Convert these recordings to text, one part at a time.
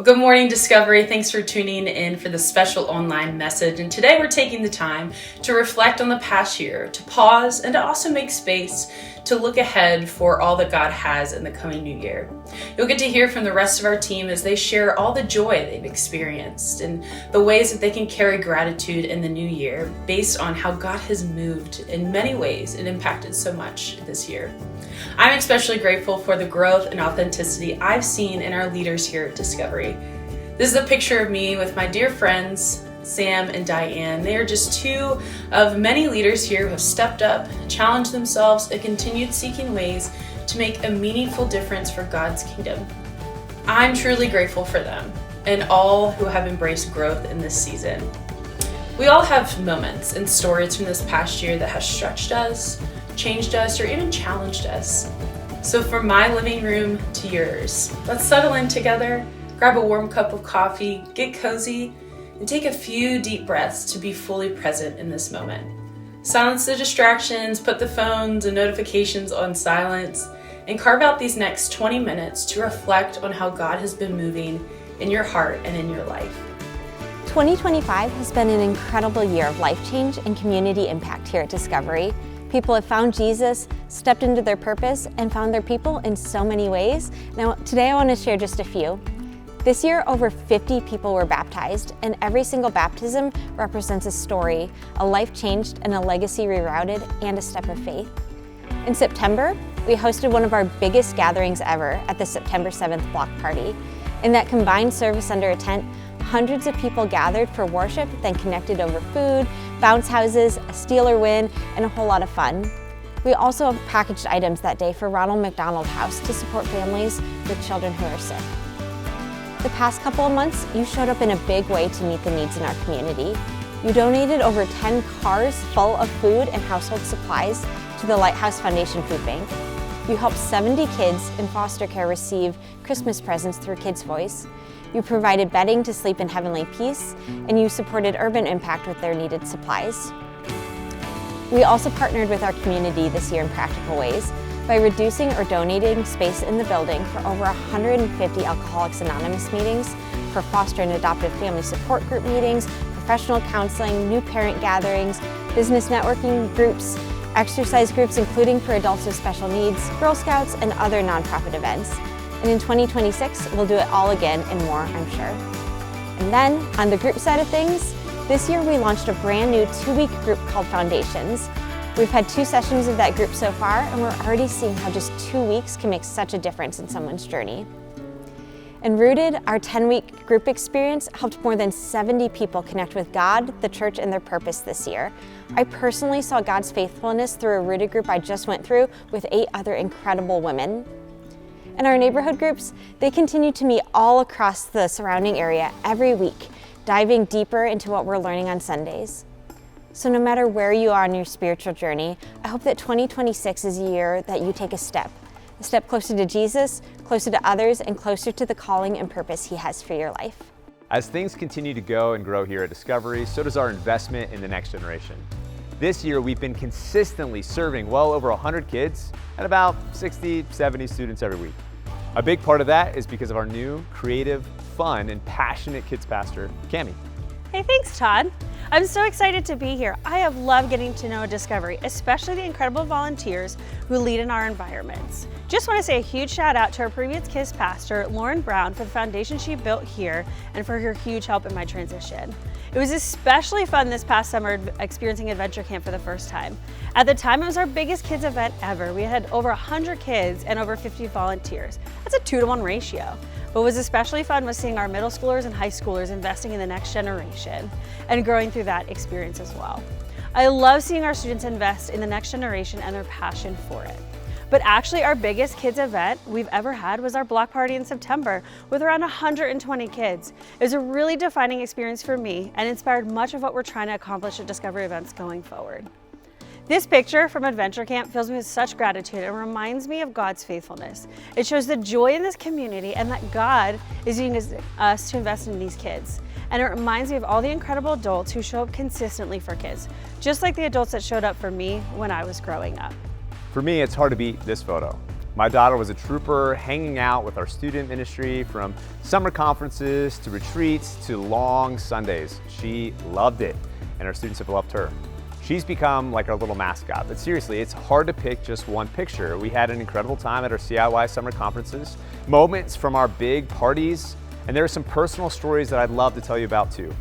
Well, good morning, Discovery. Thanks for tuning in for this special online message. And today we're taking the time to reflect on the past year, to pause, and to also make space to look ahead for all that God has in the coming new year. You'll get to hear from the rest of our team as they share all the joy they've experienced and the ways that they can carry gratitude in the new year based on how God has moved in many ways and impacted so much this year. I'm especially grateful for the growth and authenticity I've seen in our leaders here at Discovery. This is a picture of me with my dear friends, Sam and Diane. They are just two of many leaders here who have stepped up, challenged themselves, and continued seeking ways to make a meaningful difference for God's kingdom. I'm truly grateful for them and all who have embraced growth in this season. We all have moments and stories from this past year that has stretched us, changed us, or even challenged us. So from my living room to yours, let's settle in together, grab a warm cup of coffee, get cozy, and take a few deep breaths to be fully present in this moment. Silence the distractions, put the phones and notifications on silence, and carve out these next 20 minutes to reflect on how God has been moving in your heart and in your life. 2025 has been an incredible year of life change and community impact here at Discovery. People have found Jesus, stepped into their purpose, and found their people in so many ways. Now, today I want to share just a few. This year, over 50 people were baptized, and every single baptism represents a story, a life changed, and a legacy rerouted, and a step of faith. In September, we hosted one of our biggest gatherings ever at the September 7th block party. In that combined service under a tent, hundreds of people gathered for worship, then connected over food, bounce houses, a Steeler win, and a whole lot of fun. We also packaged items that day for Ronald McDonald House to support families with children who are sick. The past couple of months, you showed up in a big way to meet the needs in our community. You donated over 10 cars full of food and household supplies to the Lighthouse Foundation Food Bank. You helped 70 kids in foster care receive Christmas presents through Kids Voice. You provided bedding to sleep in heavenly peace, and you supported Urban Impact with their needed supplies. We also partnered with our community this year in practical ways by reducing or donating space in the building for over 150 Alcoholics Anonymous meetings, for foster and adoptive family support group meetings, professional counseling, new parent gatherings, business networking groups, exercise groups including for adults with special needs, Girl Scouts, and other nonprofit events. And in 2026, we'll do it all again and more, I'm sure. And then, on the group side of things, this year we launched a brand new 2-week group called Foundations. We've had 2 sessions of that group so far, and we're already seeing how just 2 weeks can make such a difference in someone's journey. And Rooted, our 10-week group experience, helped more than 70 people connect with God, the church, and their purpose this year. I personally saw God's faithfulness through a Rooted group I just went through with 8 other incredible women. And our neighborhood groups, they continue to meet all across the surrounding area every week, diving deeper into what we're learning on Sundays. So no matter where you are on your spiritual journey, I hope that 2026 is a year that you take a step closer to Jesus, closer to others, and closer to the calling and purpose He has for your life. As things continue to go and grow here at Discovery, so does our investment in the next generation. This year, we've been consistently serving well over 100 kids and about 60, 70 students every week. A big part of that is because of our new, creative, fun, and passionate kids pastor, Cammie. Hey, thanks, Todd. I'm so excited to be here. I have loved getting to know Discovery, especially the incredible volunteers who lead in our environments. Just want to say a huge shout out to our previous kids pastor, Lauren Brown, for the foundation she built here and for her huge help in my transition. It was especially fun this past summer experiencing Adventure Camp for the first time. At the time, it was our biggest kids event ever. We had over 100 kids and over 50 volunteers. That's a 2-to-1 ratio. What was especially fun was seeing our middle schoolers and high schoolers investing in the next generation and growing through that experience as well. I love seeing our students invest in the next generation and their passion for it. But actually, our biggest kids event we've ever had was our block party in September with around 120 kids. It was a really defining experience for me and inspired much of what we're trying to accomplish at Discovery events going forward. This picture from Adventure Camp fills me with such gratitude and reminds me of God's faithfulness. It shows the joy in this community and that God is using us to invest in these kids. And it reminds me of all the incredible adults who show up consistently for kids, just like the adults that showed up for me when I was growing up. For me, it's hard to beat this photo. My daughter was a trooper, hanging out with our student ministry from summer conferences to retreats to long Sundays. She loved it, and our students have loved her. She's become like our little mascot, but seriously, it's hard to pick just one picture. We had an incredible time at our CIY summer conferences, moments from our big parties, and there are some personal stories that I'd love to tell you about too.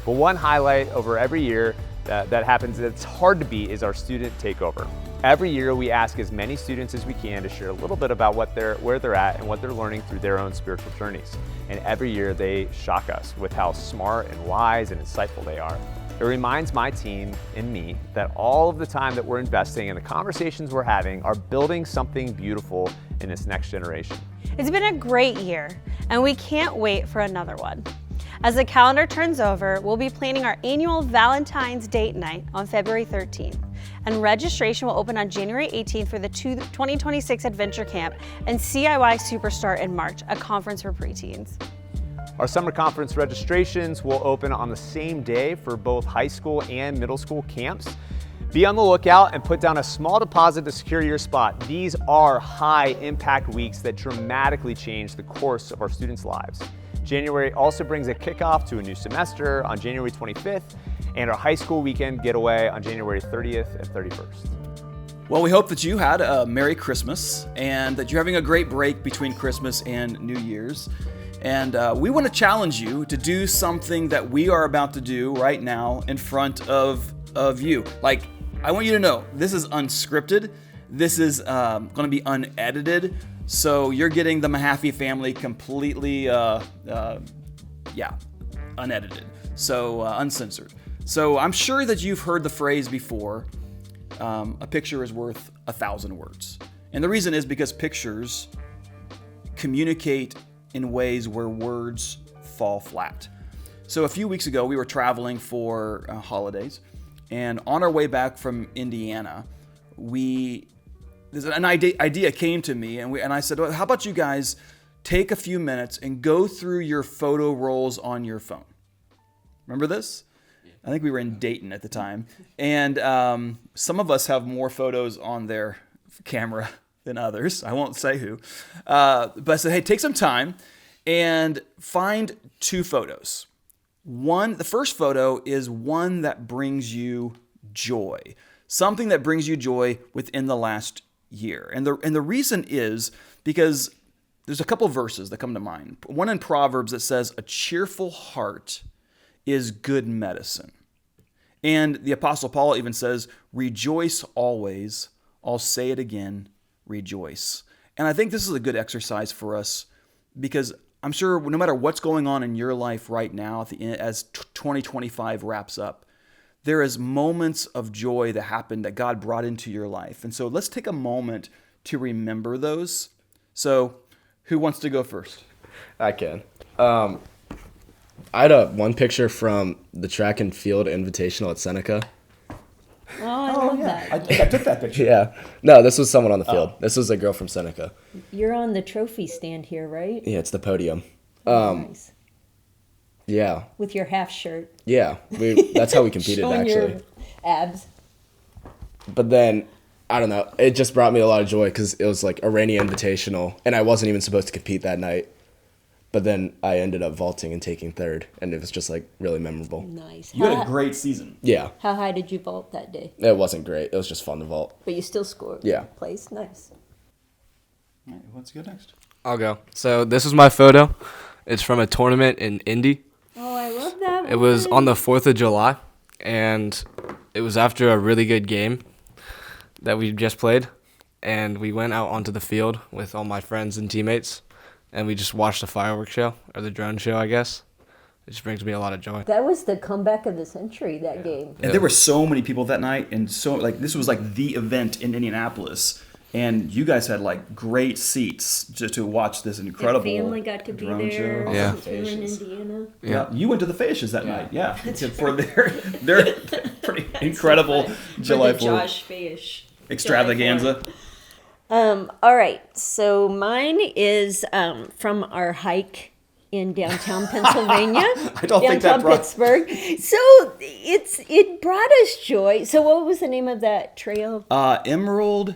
But one highlight over every year that happens that's hard to beat is our student takeover. Every year we ask as many students as we can to share a little bit about where they're at and what they're learning through their own spiritual journeys. And every year they shock us with how smart and wise and insightful they are. It reminds my team and me that all of the time that we're investing and the conversations we're having are building something beautiful in this next generation. It's been a great year, and we can't wait for another one. As the calendar turns over, we'll be planning our annual Valentine's date night on February 13th, and registration will open on January 18th for the 2026 Adventure Camp and CIY Superstar in March, a conference for preteens. Our summer conference registrations will open on the same day for both high school and middle school camps. Be on the lookout and put down a small deposit to secure your spot. These are high impact weeks that dramatically change the course of our students' lives. January also brings a kickoff to a new semester on January 25th and our high school weekend getaway on January 30th and 31st. Well, we hope that you had a Merry Christmas and that you're having a great break between Christmas and New Year's. And we want to challenge you to do something that we are about to do right now in front of you. Like, I want you to know, this is unscripted. This is going to be unedited. So you're getting the Mehaffey family completely, unedited. So uncensored. So I'm sure that you've heard the phrase before, a picture is worth 1,000 words. And the reason is because pictures communicate in ways where words fall flat. So a few weeks ago, we were traveling for holidays, and on our way back from Indiana, an idea came to me, and I said, well, how about you guys take a few minutes and go through your photo rolls on your phone? Remember this? I think we were in Dayton at the time, and some of us have more photos on their camera than others. I won't say who. But I said, hey, take some time and find 2 photos. The first photo is one that brings you joy, something that brings you joy within the last year. And the reason is because there's a couple verses that come to mind. One in Proverbs that says, a cheerful heart is good medicine. And the Apostle Paul even says, rejoice always. I'll say it again, rejoice. And I think this is a good exercise for us because I'm sure no matter what's going on in your life right now as 2025 wraps up, there is moments of joy that happened that God brought into your life. And so let's take a moment to remember those. So who wants to go first? I can. I had one picture from the track and field invitational at Seneca. Oh, I love that. I think I took that picture. Yeah. No, this was someone on the field. This was a girl from Seneca. You're on the trophy stand here, right? Yeah, it's the podium. Nice. Yeah. With your half shirt. Yeah. That's how we competed, Showing actually. your abs. But then, I don't know, it just brought me a lot of joy because it was like a rainy invitational, and I wasn't even supposed to compete that night. But then I ended up vaulting and taking third, and it was just like really memorable. Nice. You had a great season. Yeah. How high did you vault that day? It wasn't great. It was just fun to vault. But you still scored. Yeah. Place. Nice. All right, who wants to go next? I'll go. So this is my photo. It's from a tournament in Indy. Oh, I love that It was on the 4th of July, and it was after a really good game that we just played, and we went out onto the field with all my friends and teammates, and we just watched the fireworks show, or the drone show, I guess. It just brings me a lot of joy. That was the comeback of the century, that game. And there were so many people that night, and this was like the event in Indianapolis, and you guys had like great seats just to watch this incredible Your family got to be drone there. show. Yeah. Since we were in Indiana. Yeah, you went to the Fascists that night. Yeah, for their pretty incredible July 4th Josh Fish extravaganza. All right, so mine is from our hike in downtown Pennsylvania. I don't think that brought Pittsburgh. So it brought us joy. So what was the name of that trail? Emerald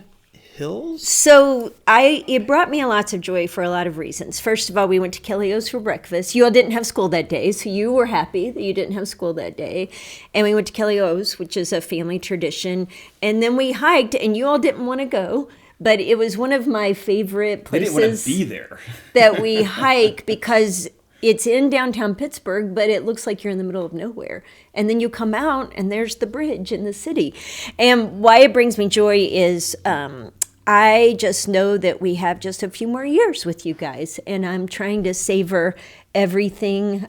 Hills? So it brought me lots of joy for a lot of reasons. First of all, we went to Kelly's for breakfast. You all didn't have school that day, so you were happy that you didn't have school that day. And we went to Kelly's, which is a family tradition. And then we hiked, and you all didn't want to go, but it was one of my favorite places. They didn't want to be there. That we hike because it's in downtown Pittsburgh, but it looks like you're in the middle of nowhere. And then you come out and there's the bridge in the city. And why it brings me joy is I just know that we have just a few more years with you guys. And I'm trying to savor everything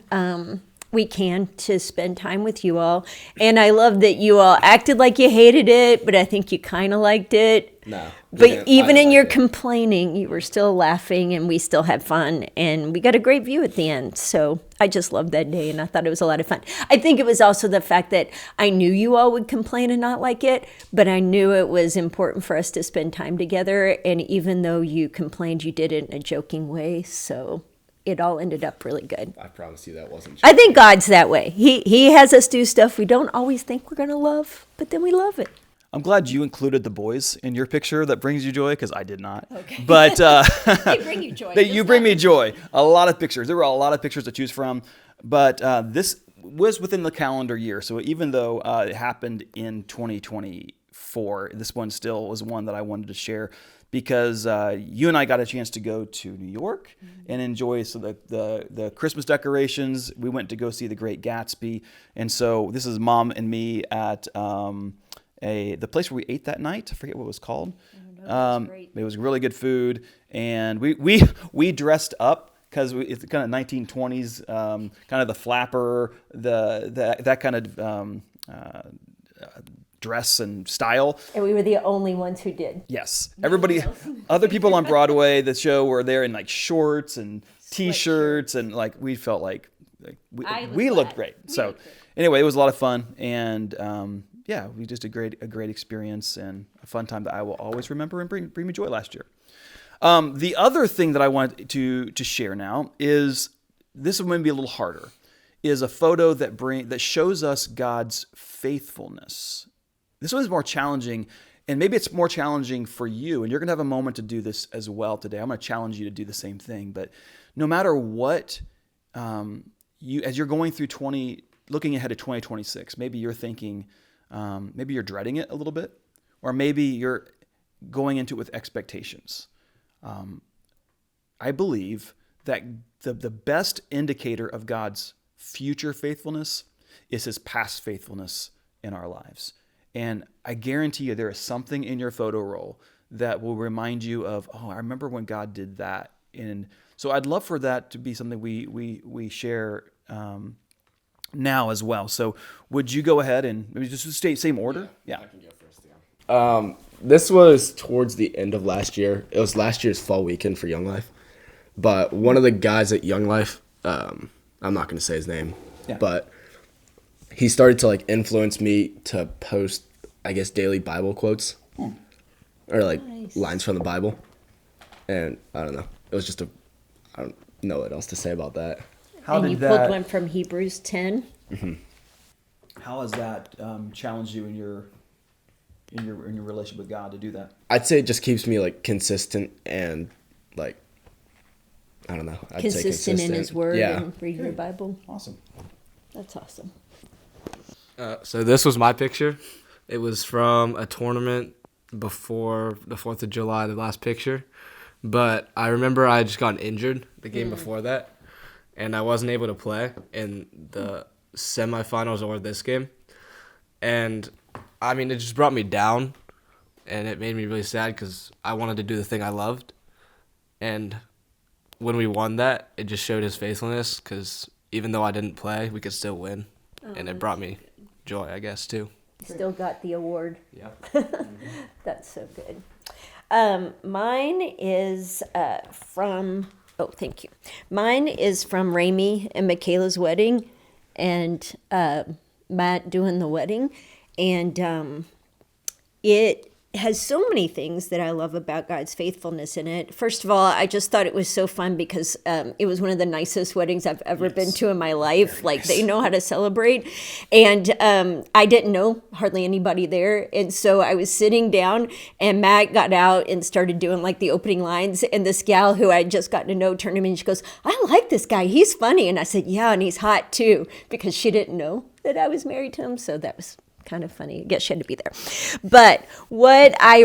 we can to spend time with you all. And I love that you all acted like you hated it, but I think you kind of liked it. No. But even in your complaining, you were still laughing and we still had fun and we got a great view at the end. So I just loved that day and I thought it was a lot of fun. I think it was also the fact that I knew you all would complain and not like it, but I knew it was important for us to spend time together. And even though you complained, you did it in a joking way. So it all ended up really good. I promise you that wasn't true. I think God's that way. He has us do stuff we don't always think we're going to love, but then we love it. I'm glad you included the boys in your picture that brings you joy, because I did not. Okay. But They bring you joy. you bring me joy. A lot of pictures. There were a lot of pictures to choose from, but this was within the calendar year. So even though it happened in 2024, this one still was one that I wanted to share because you and I got a chance to go to New York and enjoy the Christmas decorations. We went to go see The Great Gatsby, and so this is Mom and me at the place where we ate that night. I forget what it was called. It was great. It was really good food, and we dressed up because it's kind of 1920s, kind of the flapper, that kind of dress and style. And we were the only ones who did. Yes, everybody, other people on Broadway, the show, were there in like shorts and T-shirts, and like we felt like we looked great. So anyway, it was a lot of fun, and yeah, we just a great experience and a fun time that I will always remember and bring me joy last year. The other thing that I want to share now is, this one may be a little harder, is a photo that shows us God's faithfulness. This one is more challenging, and maybe it's more challenging for you, and you're going to have a moment to do this as well today. I'm going to challenge you to do the same thing, but no matter what, as you're going through looking ahead to 2026, maybe you're thinking, maybe you're dreading it a little bit, or maybe you're going into it with expectations. I believe that the best indicator of God's future faithfulness is his past faithfulness in our lives. And I guarantee you there is something in your photo roll that will remind you of, oh, I remember when God did that. And so I'd love for that to be something we share now as well. So would you go ahead and maybe just stay same order? Yeah. I can go first. Yeah. This was towards the end of last year. It was last year's fall weekend for Young Life. But one of the guys at Young Life, I'm not going to say his name, but he started to like influence me to post, I guess, daily Bible quotes or like lines from the Bible. And I don't know. It was just I don't know what else to say about that. And you pulled one from Hebrews 10. Mm-hmm. How has that challenged you in your relationship with God to do that? I'd say it just keeps me like consistent and like, I don't know. Consistent in his word and reading the Bible. Awesome. That's awesome. So this was my picture. It was from a tournament before the 4th of July, the last picture. But I remember I just got injured the game before that, and I wasn't able to play in the semifinals or this game. And, I mean, it just brought me down, and it made me really sad because I wanted to do the thing I loved. And when we won that, it just showed his faithfulness because even though I didn't play, we could still win. And it brought me joy, I guess, too. Still got the award. Yeah. That's so good. Mine is thank you. Mine is from Ramey and Michaela's wedding and Matt doing the wedding. And it has so many things that I love about God's faithfulness in it. First of all, I just thought it was so fun because it was one of the nicest weddings I've ever been to in my life. Like, they know how to celebrate. And I didn't know hardly anybody there. And so I was sitting down, and Matt got out and started doing like the opening lines. And this gal who I had just gotten to know turned to me and she goes, "I like this guy. He's funny." And I said, "Yeah, and he's hot too," because she didn't know that I was married to him. So that was kind of funny. I guess she had to be there. But what I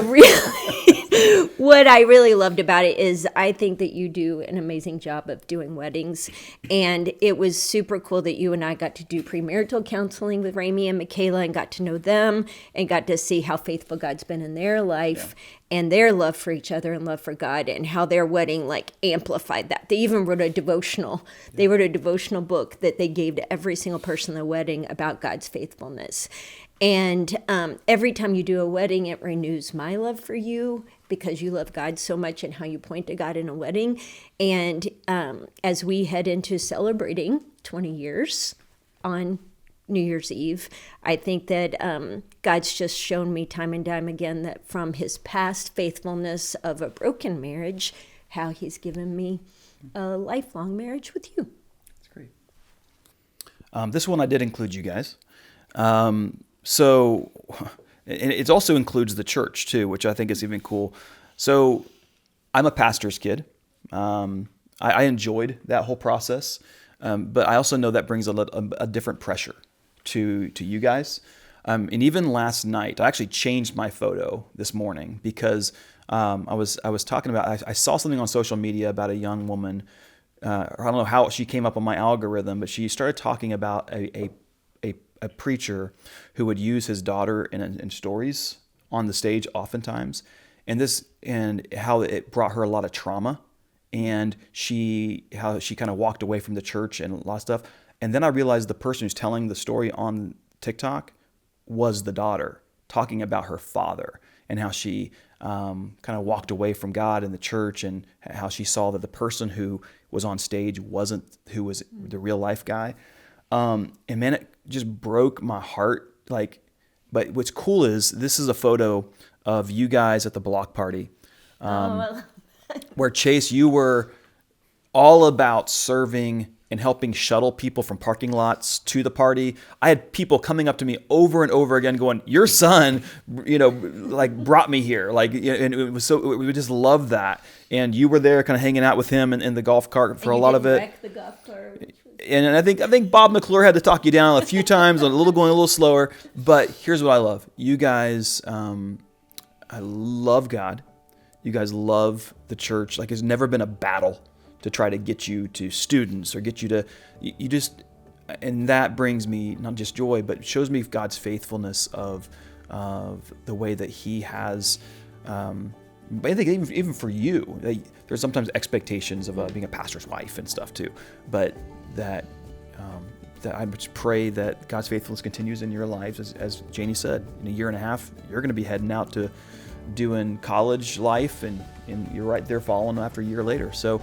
really loved about it is I think that you do an amazing job of doing weddings. And it was super cool that you and I got to do premarital counseling with Ramey and Michaela and got to know them and got to see how faithful God's been in their life and their love for each other and love for God, and how their wedding like amplified that. They even wrote a devotional. They wrote a devotional book that they gave to every single person in the wedding about God's faithfulness. And every time you do a wedding, it renews my love for you because you love God so much and how you point to God in a wedding. And as we head into celebrating 20 years on New Year's Eve, I think that God's just shown me time and time again that from his past faithfulness of a broken marriage, how he's given me a lifelong marriage with you. That's great. This one I did include you guys. So it also includes the church too, which I think is even cool. So I'm a pastor's kid. I enjoyed that whole process, but I also know that brings a different pressure to you guys. And even last night, I actually changed my photo this morning because I was talking about, I saw something on social media about a young woman. I don't know how she came up on my algorithm, but she started talking about a preacher who would use his daughter in stories on the stage oftentimes, and how it brought her a lot of trauma, and how she kind of walked away from the church and a lot of stuff. And then I realized the person who's telling the story on TikTok was the daughter talking about her father and how she kind of walked away from God and the church, and how she saw that the person who was on stage wasn't who was the real life guy. And man, it just broke my heart. But what's cool is this is a photo of you guys at the block party, where Chase, you were all about serving and helping shuttle people from parking lots to the party. I had people coming up to me over and over again going, "Your son, brought me here." And it was so, we just loved that. And you were there kind of hanging out with him in the golf cart for a lot of it. Wreck the golf cart. And I think Bob McClure had to talk you down a few times, going a little slower. But here's what I love. You guys, I love God. You guys love the church. Like, it's never been a battle to try to get you to students or get you to, you just, and that brings me not just joy, but shows me God's faithfulness of the way that he has, I think even for you, there's sometimes expectations of being a pastor's wife and stuff too, but that I just pray that God's faithfulness continues in your lives. As Janie said, in a year and a half, you're going to be heading out to doing college life, and you're right there following after a year later. So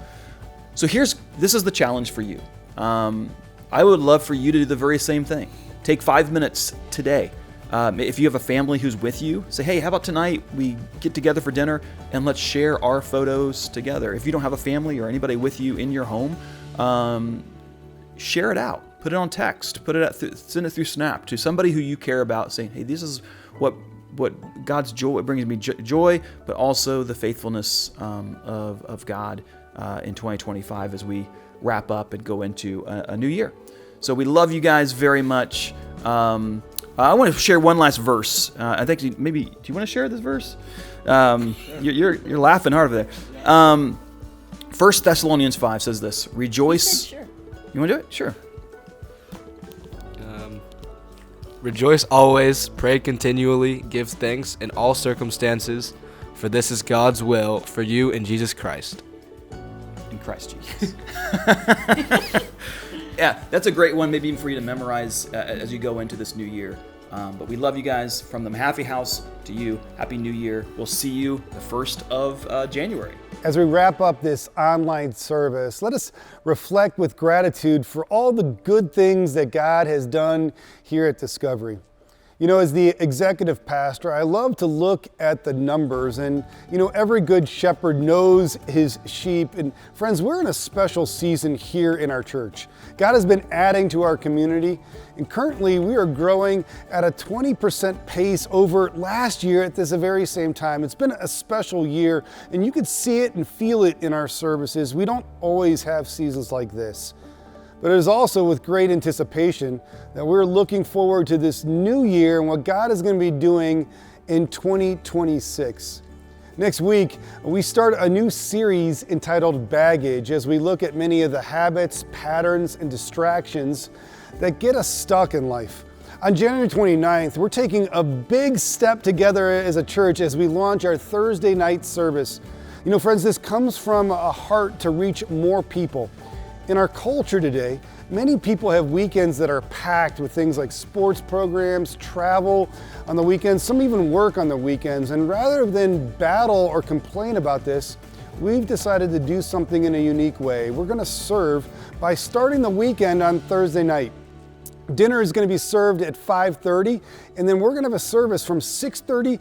this is the challenge for you. I would love for you to do the very same thing. Take 5 minutes today. If you have a family who's with you, say, "Hey, how about tonight we get together for dinner and let's share our photos together." If you don't have a family or anybody with you in your home, share it out. Put it on text. Send it through Snap to somebody who you care about, saying, "Hey, this is what God's joy brings me joy, but also the faithfulness of God in 2025 as we wrap up and go into a new year." So we love you guys very much. I want to share one last verse. I think maybe, do you want to share this verse? You're laughing hard over there. 1 Thessalonians 5 says this: "Rejoice." Sure. You want to do it? Sure. Rejoice always, pray continually, give thanks in all circumstances, for this is God's will for you in Jesus Christ. In Christ Jesus. Yeah, that's a great one, maybe even for you to memorize as you go into this new year. But we love you guys. From the Mehaffey house to you, Happy New Year. We'll see you the 1st of January. As we wrap up this online service, let us reflect with gratitude for all the good things that God has done here at Discovery. You know, as the executive pastor, I love to look at the numbers, and you know, every good shepherd knows his sheep. And friends, we're in a special season here in our church. God has been adding to our community, and currently we are growing at a 20% pace over last year at this very same time. It's been a special year, and you could see it and feel it in our services. We don't always have seasons like this. But it is also with great anticipation that we're looking forward to this new year and what God is going to be doing in 2026. Next week, we start a new series entitled Baggage as we look at many of the habits, patterns, and distractions that get us stuck in life. On January 29th, we're taking a big step together as a church as we launch our Thursday night service. You know, friends, this comes from a heart to reach more people. In our culture today, many people have weekends that are packed with things like sports programs, travel on the weekends, some even work on the weekends. And rather than battle or complain about this, we've decided to do something in a unique way. We're going to serve by starting the weekend on Thursday night. Dinner is going to be served at 5:30, and then we're going to have a service from 6:45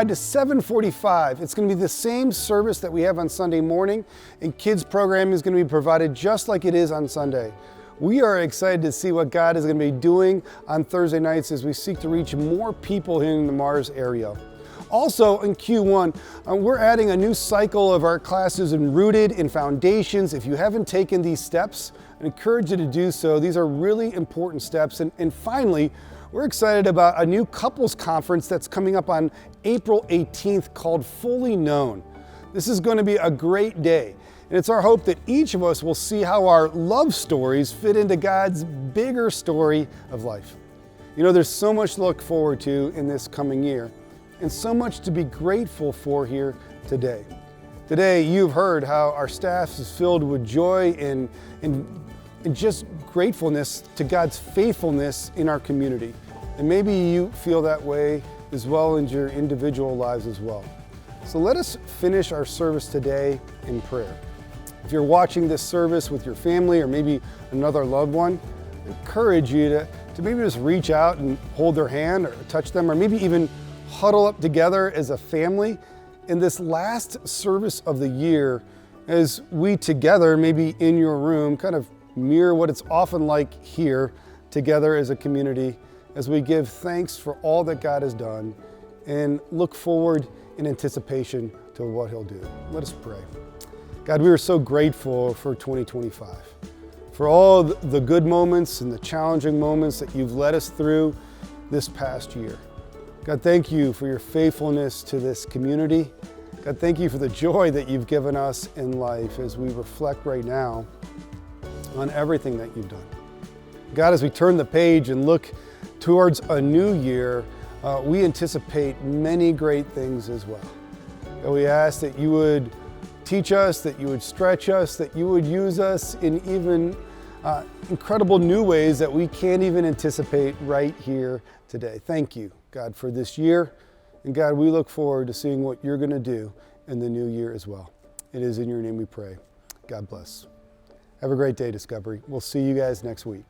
to 7:45. It's going to be the same service that we have on Sunday morning, and kids programming is going to be provided just like it is on Sunday. We are excited to see what God is going to be doing on Thursday nights as we seek to reach more people here in the Mars area. Also in Q1, we're adding a new cycle of our classes in Rooted in Foundations. If you haven't taken these steps, I encourage you to do so. These are really important steps. And finally, we're excited about a new couples conference that's coming up on April 18th called Fully Known. This is going to be a great day. And it's our hope that each of us will see how our love stories fit into God's bigger story of life. You know, there's so much to look forward to in this coming year, and so much to be grateful for here today. Today, you've heard how our staff is filled with joy and just gratefulness to God's faithfulness in our community. And maybe you feel that way as well in your individual lives as well. So let us finish our service today in prayer. If you're watching this service with your family or maybe another loved one, I encourage you to maybe just reach out and hold their hand or touch them, or maybe even huddle up together as a family in this last service of the year as we together, maybe in your room, kind of mirror what it's often like here together as a community as we give thanks for all that God has done and look forward in anticipation to what He'll do. Let us pray. God, we are so grateful for 2025, for all the good moments and the challenging moments that you've led us through this past year. God, thank you for your faithfulness to this community. God, thank you for the joy that you've given us in life as we reflect right now on everything that you've done. God, as we turn the page and look towards a new year, we anticipate many great things as well. God, we ask that you would teach us, that you would stretch us, that you would use us in even incredible new ways that we can't even anticipate right here today. Thank you, God, for this year. And God, we look forward to seeing what you're going to do in the new year as well. It is in your name we pray. God bless. Have a great day, Discovery. We'll see you guys next week.